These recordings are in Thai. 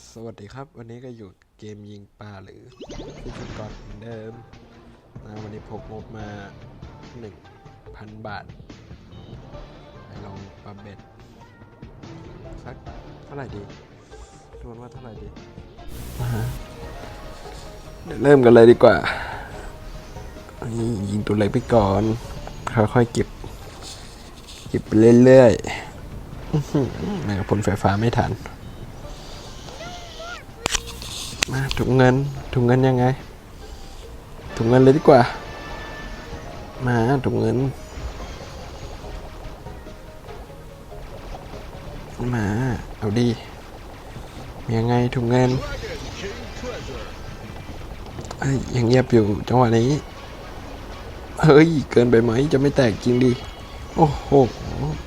สวัสดีครับวันนี้ก็อยู่เกมยิงปลาหรือฟิชกอนเหมือนเดิมนะวันนี้พกงบมา 1,000 บาทไปลองปลาเบ็ดสักเท่าไหร่ดีชวนว่าเท่าไหร่ดีเดี๋ยวเริ่มกันเลยดีกว่ายิงตัวเล็กไปก่อนค่อยๆเก็บไปเรื่อยๆแม่งพ่นไฟฟ้าไม่ทันมาถุงเงินยังไงถุงเงินเลยดีกว่ามาถุงเงินมาเอาดียังไงถุงเงินยังเงียบอยู่จังหวะนี้เฮ้ยเกินไปไหมจะไม่แตกจริงดิโอ้โห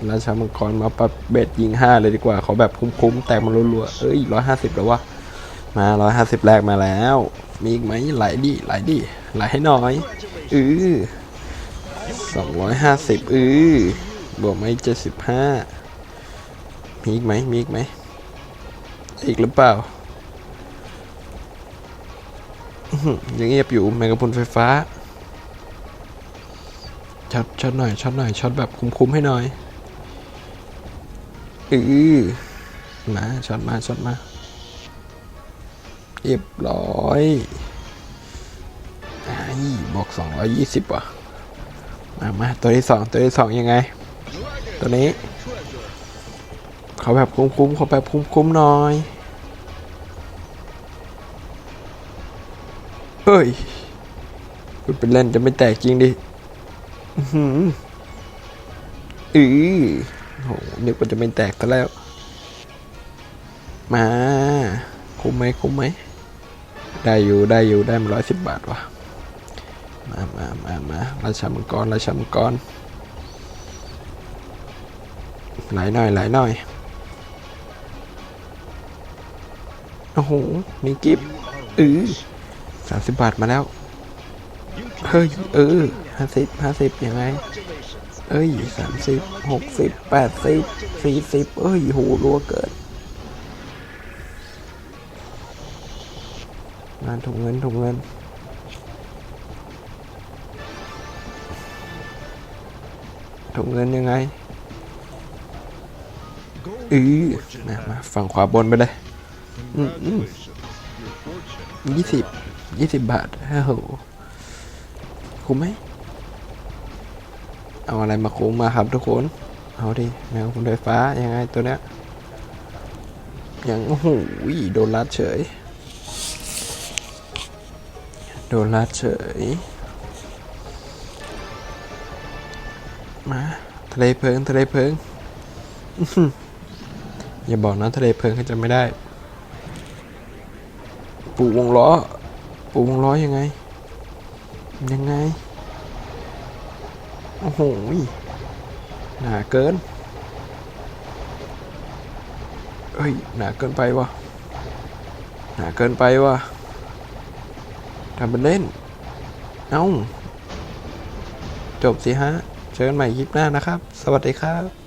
ราชามังกรมาปรับเบ็ดยิง5เลยดีกว่าเขาแบบคุ้มๆแตกมารัวๆ150แล้ววะมา150แรกมาแล้วมีอีกไหมไหลดิไหลให้หน่อย250บวกไหม75มีอีกไหมอีกหรือเปล่ายังเงียบอยู่แมงกะพรุนไฟฟ้าช็อตหน่อยช็อตแบบคุ้มให้หน่อยมาช็อตมาเรียบร้อยบอก220ว่ะมาตัวที่สองยังไงตัวนี้เขาแบบคุ้มหน่อยเฮ้ยเป็นเล่นจะไม่แตกจริงดิโหนึกว่าจะไม่แตกซะแล้วมาคุ้มไหมได้อยู่ได้มา110 บาทว่ะมาราชามังกรไหลหน่อยโอ้โหมีกิฟต์30 บาทมาแล้วเฮ้ย50ยังไง30 60 80 40โหรัวเกินงานถุงเงินยังไงมาฝั่งขวาบนไปเลย20 บาทโหคุ้มไหมเอาอะไรมาคุ้มมาครับทุกคนเอาดิแมวคุณไฟฟ้ายังไงตัวเนี้ยยังโอ้โหโดนลัดเฉยมาทะเลเพลิงอย่าบอกนะทะเลเพลิงเขาจะไม่ได้ปูวงล้อยังไงโอ้โหหนาเกินหนาเกินไปวะทำเป็นเล่นจบสิฮะเจอกันใหม่คลิปหน้านะครับสวัสดีครับ